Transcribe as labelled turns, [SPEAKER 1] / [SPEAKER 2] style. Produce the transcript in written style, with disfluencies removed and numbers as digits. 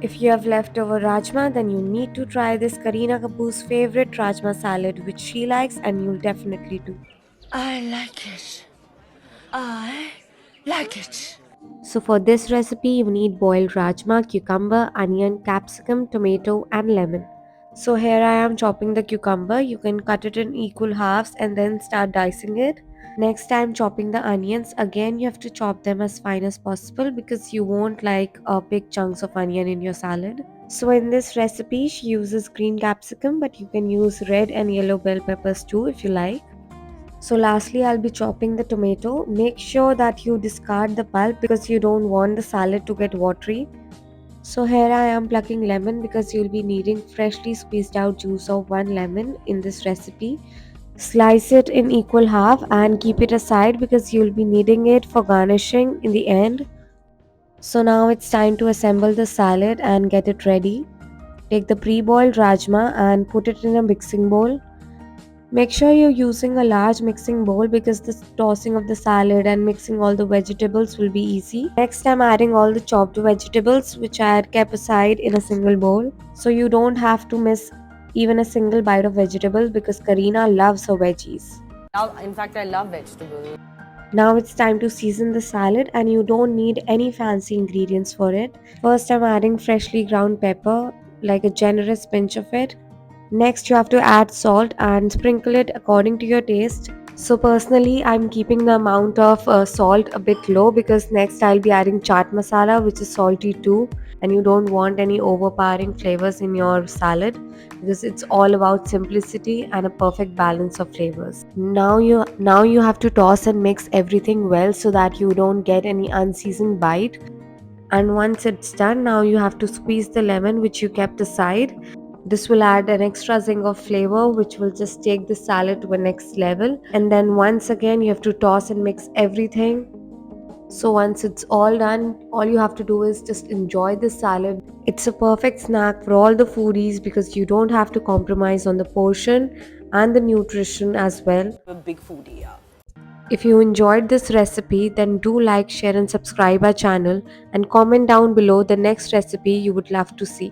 [SPEAKER 1] If you have leftover rajma, then you need to try this Kareena Kapoor's favorite rajma salad, which she likes, and you'll definitely do.
[SPEAKER 2] I like it. I like it.
[SPEAKER 1] So for this recipe, you need boiled rajma, cucumber, onion, capsicum, tomato, and lemon. So here I am chopping the cucumber. You can cut it in equal halves and then start dicing it. Next time chopping the onions, again you have to chop them as fine as possible because you won't like big chunks of onion in your salad. So in this recipe, she uses green capsicum, but you can use red and yellow bell peppers too if you like. So lastly, I'll be chopping the tomato. Make sure that you discard the pulp because you don't want the salad to get watery. So here I am plucking lemon because you'll be needing freshly squeezed out juice of one lemon in this recipe. Slice it in equal half and keep it aside because you'll be needing it for garnishing in the end. So now it's time to assemble the salad and get it ready. Take the pre-boiled rajma and put it in a mixing bowl. Make sure you're using a large mixing bowl because the tossing of the salad and mixing all the vegetables will be easy. Next, I'm adding all the chopped vegetables which I had kept aside in a single bowl. So you don't have to miss even a single bite of vegetables because Kareena loves her veggies.
[SPEAKER 2] In fact, I love vegetables.
[SPEAKER 1] Now it's time to season the salad and you don't need any fancy ingredients for it. First, I'm adding freshly ground pepper, like a generous pinch of it. Next, you have to add salt and sprinkle it according to your taste. So personally, I'm keeping the amount of salt a bit low because next I'll be adding chaat masala, which is salty too, and you don't want any overpowering flavors in your salad because it's all about simplicity and a perfect balance of flavors. Now you have to toss and mix everything well so that you don't get any unseasoned bite. And once it's done, now you have to squeeze the lemon which you kept aside. This will add an extra zing of flavor which will just take the salad to a next level. And then once again you have to toss and mix everything. So once it's all done, all you have to do is just enjoy the salad. It's a perfect snack for all the foodies because you don't have to compromise on the portion and the nutrition as well.
[SPEAKER 2] I'm a big foodie, yeah.
[SPEAKER 1] If you enjoyed this recipe, then do like, share and subscribe our channel and comment down below the next recipe you would love to see.